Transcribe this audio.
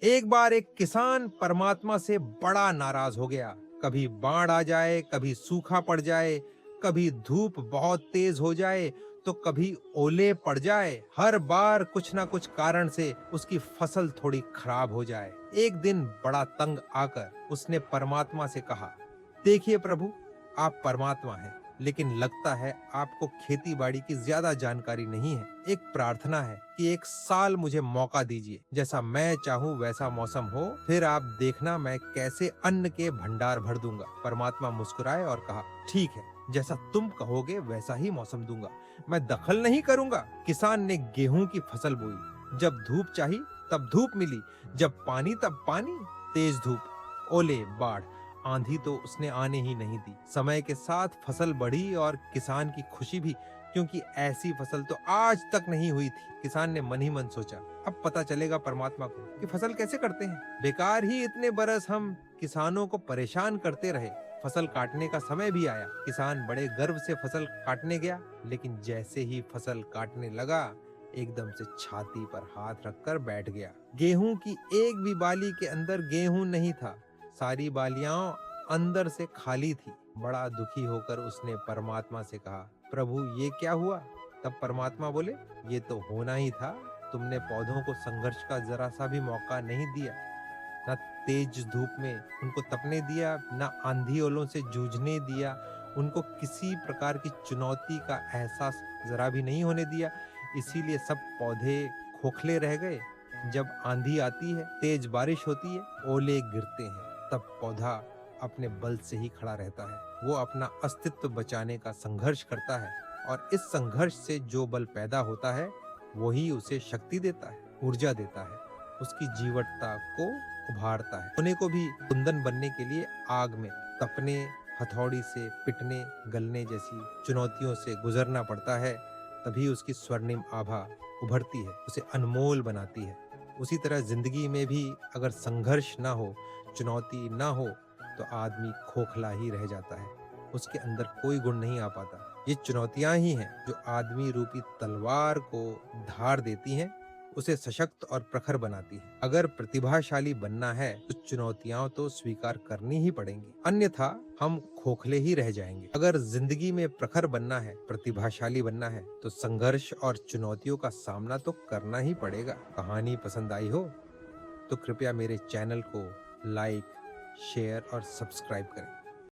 एक बार एक किसान परमात्मा से बड़ा नाराज हो गया। कभी बाढ़ आ जाए, कभी सूखा पड़ जाए, कभी धूप बहुत तेज हो जाए, तो कभी ओले पड़ जाए। हर बार कुछ ना कुछ कारण से उसकी फसल थोड़ी खराब हो जाए। एक दिन बड़ा तंग आकर उसने परमात्मा से कहा, देखिए प्रभु, आप परमात्मा हैं, लेकिन लगता है आपको खेती बाड़ी की ज्यादा जानकारी नहीं है। एक प्रार्थना है कि एक साल मुझे मौका दीजिए, जैसा मैं चाहूँ वैसा मौसम हो, फिर आप देखना मैं कैसे अन्न के भंडार भर दूंगा। परमात्मा मुस्कुराए और कहा, ठीक है, जैसा तुम कहोगे वैसा ही मौसम दूंगा, मैं दखल नहीं करूंगा। किसान ने गेहूं की फसल बोई। जब धूप चाहिए तब धूप मिली, जब पानी तब पानी। तेज धूप, ओले, बाढ़, आंधी तो उसने आने ही नहीं दी। समय के साथ फसल बढ़ी और किसान की खुशी भी, क्योंकि ऐसी फसल तो आज तक नहीं हुई थी। किसान ने मन ही मन सोचा, अब पता चलेगा परमात्मा को कि फसल कैसे करते हैं। बेकार ही इतने बरस हम किसानों को परेशान करते रहे। फसल काटने का समय भी आया। किसान बड़े गर्व से फसल काटने गया, लेकिन जैसे ही फसल काटने लगा, एकदम से छाती पर हाथ रखकर बैठ गया। गेहूं की एक भी बाली के अंदर गेहूं नहीं था। सारी बालियां अंदर से खाली थी। बड़ा दुखी होकर उसने परमात्मा से कहा, प्रभु ये क्या हुआ? तब परमात्मा बोले, ये तो होना ही था। तुमने पौधों को संघर्ष का जरा सा भी मौका नहीं दिया। ना तेज धूप में उनको तपने दिया, ना आंधी ओलों से जूझने दिया। उनको किसी प्रकार की चुनौती का एहसास जरा भी नहीं होने दिया। इसीलिए सब पौधे खोखले रह गए। जब आंधी आती है, तेज बारिश होती है, ओले गिरते हैं, तब पौधा अपने बल से ही खड़ा रहता है। वो अपना अस्तित्व बचाने का संघर्ष करता है, और इस संघर्ष से जो बल पैदा होता है वही उसे शक्ति देता है, ऊर्जा देता है, उसकी जीवटता को उभारता है। सोने को भी कुंदन बनने के लिए आग में तपने, हथौड़ी से पिटने, गलने जैसी चुनौतियों से गुजरना पड़ता है। तभी उसकी स्वर्णिम आभा उभरती है, उसे अनमोल बनाती है। उसी तरह जिंदगी में भी अगर संघर्ष ना हो, चुनौती ना हो, तो आदमी खोखला ही रह जाता है। उसके अंदर कोई गुण नहीं आ पाता। ये चुनौतियां ही हैं जो आदमी रूपी तलवार को धार देती हैं, उसे सशक्त और प्रखर बनाती है। अगर प्रतिभाशाली बनना है तो चुनौतियां तो स्वीकार करनी ही पड़ेंगी, अन्यथा हम खोखले ही रह जाएंगे। अगर जिंदगी में प्रखर बनना है, प्रतिभाशाली बनना है, तो संघर्ष और चुनौतियों का सामना तो करना ही पड़ेगा। कहानी पसंद आई हो तो कृपया मेरे चैनल को लाइक, शेयर और सब्सक्राइब करें।